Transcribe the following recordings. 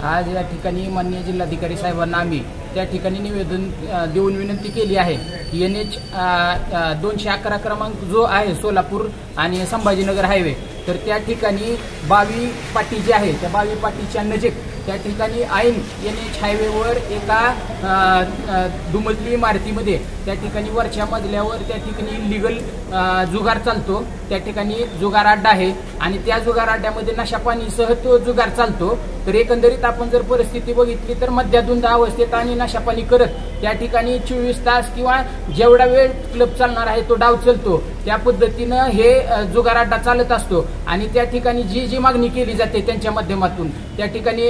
आज या ठिकाणी माननीय जिल्हाधिकारी साहेबांना आम्ही त्या ठिकाणी निवेदन देऊन विनंती केली आहे की NH 211 क्रमांक जो आहे सोलापूर आणि संभाजीनगर हायवे, तर त्या ठिकाणी 22 पाटी जी आहे त्या 22 पाटीच्या नजीक त्या ठिकाणी ऐन NH हायवेवर एका दुमजली इमारतीमध्ये त्या ठिकाणी वरच्या मजल्यावर त्या ठिकाणी इलिगल जुगार चालतो। त्या ठिकाणी जुगार अड्डा आहे आणि त्या जुगार अड्ड्यामध्ये नशापानीसह तो जुगार चालतो। तर एकंदरीत आपण जर परिस्थिती बघितली तर मद्यधुंद अवस्थेत आणि नशापानी करत त्या ठिकाणी 24 तास किंवा जेवढा वेळ क्लब चालणार आहे तो डाव चालतो त्या पद्धतीनं हे जुगार अड्डा चालत असतो। आणि त्या ठिकाणी जी जी मागणी केली जाते त्यांच्या माध्यमातून त्या ठिकाणी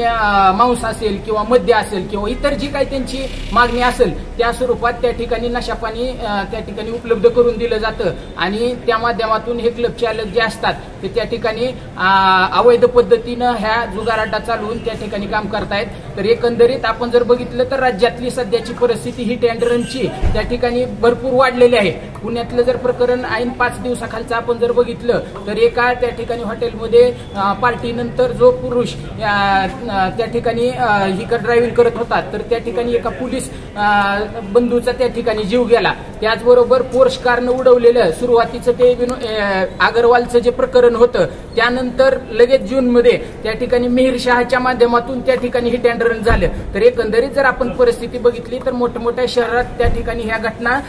मांस असेल किंवा मद्य असेल किंवा इतर जी काही त्यांची मागणी असेल त्या स्वरूपात त्या ठिकाणी नशापानी त्या ठिकाणी उपलब्ध करून दिलं जातं आणि त्या माध्यमातून हे क्लब चालक जे असतात ते त्या ठिकाणी अवैध पद्धतीनं ह्या जुगार अड्डा चालवून त्या ठिकाणी काम करतायत। तर एकंदरीत आपण जर बघितलं तर राज्यातली सध्याची परिस्थिती ही टेंडरांची त्या ठिकाणी भरपूर वाढलेली आहे। पुण्यातलं जर प्रकरण ऐन 5 दिवसाखालचं आपण जर बघितलं तर एका त्या ठिकाणी हॉटेलमध्ये पार्टीनंतर जो पुरुष त्या ठिकाणी ही ड्रायव्हिंग करत होता तर त्या ठिकाणी एका पोलीस बंधूचा त्या ठिकाणी जीव गेला। त्याचबरोबर पोर्श कारनं उडवलेलं सुरुवातीचं ते अगरवालचं जे प्रकरण होतं त्यानंतर लगेच जूनमध्ये त्या ठिकाणी मिहिर शहाच्या माध्यमातून त्या ठिकाणी ही टेंडरन झालं। तर एकंदरीत जर आपण परिस्थिती बघितली तर मोठमोठ्या शहरात त्या ठिकाणी ह्या घटना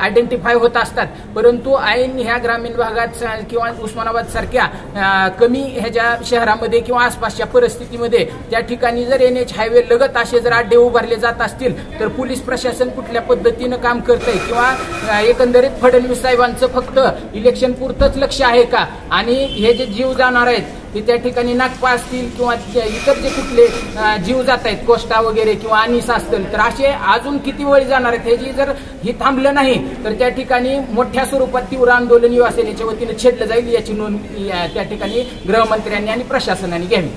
आयडेंटिफाय होत असतात, परंतु ऐन ह्या ग्रामीण भागात किंवा उस्मानाबाद सारख्या कमी ह्याच्या शहरामध्ये किंवा आसपासच्या परिस्थितीमध्ये त्या ठिकाणी जर NH हायवे लगत असे जर अड्डे उभारले जात असतील तर पोलीस प्रशासन कुठल्या पद्धतीनं काम करतंय किंवा एकंदरीत फडणवीस साहेबांचं फक्त इलेक्शन पुरतंच लक्ष आहे का आणि हे जे जीव जाणार आहेत ते त्या ठिकाणी नागपा असतील किंवा इतर जे कुठले जीव जात आहेत कोस्टा वगैरे किंवा अनिस असतील तर असे अजून किती वेळ जाणार आहेत हे जर हे थांबलं नाही तर त्या ठिकाणी मोठ्या स्वरूपात तीव्र आंदोलन युवा सेनेच्या वतीने छेडलं जाईल याची नोंद त्या ठिकाणी गृहमंत्र्यांनी आणि प्रशासनाने घ्यावी।